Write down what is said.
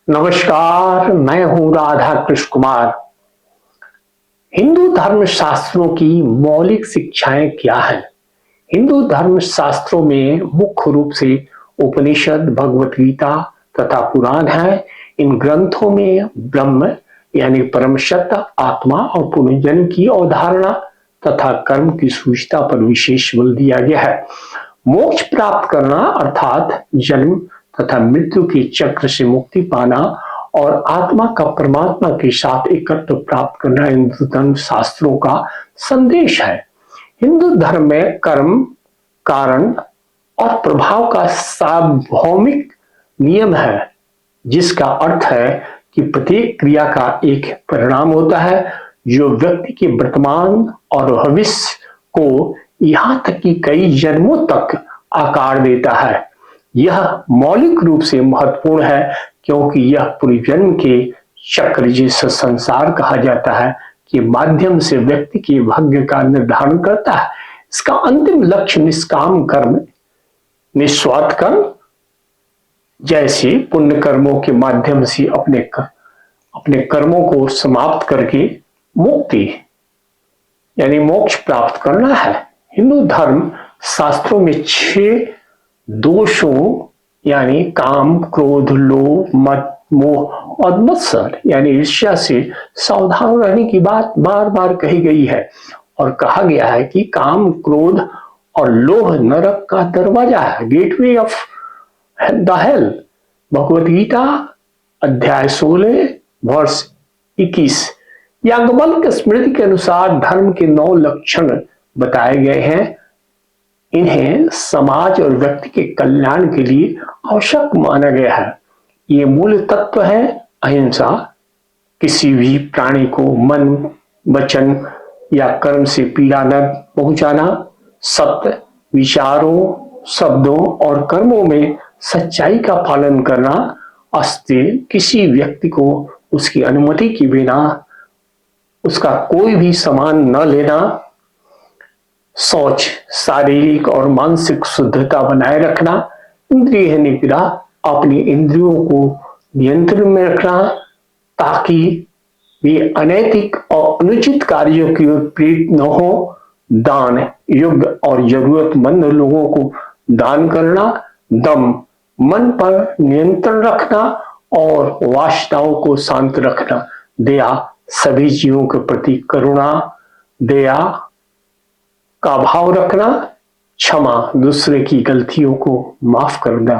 नमस्कार, मैं हूं राधा कृष्ण कुमार। हिंदू धर्म शास्त्रों की मौलिक शिक्षाएं क्या हैं? हिंदू धर्म शास्त्रों में मुख्य रूप से उपनिषद, भगवत गीता तथा पुराण है। इन ग्रंथों में ब्रह्म यानी परम सत्य, आत्मा और पुनर्जन्म की अवधारणा तथा कर्म की सूचना पर विशेष बल दिया गया है। मोक्ष प्राप्त करना अर्थात जन्म तथा मृत्यु के चक्र से मुक्ति पाना और आत्मा का परमात्मा के साथ एकत्व प्राप्त करना हिंदू धर्म शास्त्रों का संदेश है। हिंदू धर्म में कर्म, कारण और प्रभाव का सार्वभौमिक नियम है, जिसका अर्थ है कि प्रत्येक क्रिया का एक परिणाम होता है जो व्यक्ति के वर्तमान और भविष्य को यहाँ तक कि कई जन्मों तक आकार देता है। यह मौलिक रूप से महत्वपूर्ण है क्योंकि यह पूर्व जन्म के चक्र जिसे संसार कहा जाता है के माध्यम से व्यक्ति के भाग्य का निर्धारण करता है। इसका अंतिम लक्ष्य निष्काम कर्म, निस्वार्थ कर्म जैसे पुण्य कर्मों के माध्यम से अपने कर्मों को समाप्त करके मुक्ति यानी मोक्ष प्राप्त करना है। हिंदू धर्म शास्त्रों में 6 दोषों यानी काम, क्रोध, लोभ, मद, मोह और मत्सर यानी ईर्ष्या से सावधान रहने की बात बार बार कही गई है और कहा गया है कि काम, क्रोध और लोभ नरक का दरवाजा है, gateway of the hell. Bhagavad Gita अध्याय 16 वर्ष 21। याज्ञवल्क्य स्मृति के अनुसार धर्म के 9 लक्षण बताए गए हैं। इन्हें समाज और व्यक्ति के कल्याण के लिए आवश्यक माना गया है। ये मूल तत्व है अहिंसा, किसी भी प्राणी को मन, वचन या कर्म से पीड़ा न पहुंचाना, सत्य, विचारों, शब्दों और कर्मों में सच्चाई का पालन करना, अस्तेय किसी व्यक्ति को उसकी अनुमति के बिना उसका कोई भी सामान न लेना, शौच, शारीरिक और मानसिक शुद्धता बनाए रखना, इंद्रिय निग्रह, अपनी इंद्रियों को नियंत्रण में रखना ताकि वे अनैतिक और अनुचित कार्यों की ओर प्रेरित न हो, दान, योग्य और जरूरतमंद लोगों को दान करना, दम, मन पर नियंत्रण रखना और वासनाओं को शांत रखना, दया, सभी जीवों के प्रति करुणा, दया का भाव रखना, क्षमा, दूसरे की गलतियों को माफ करना,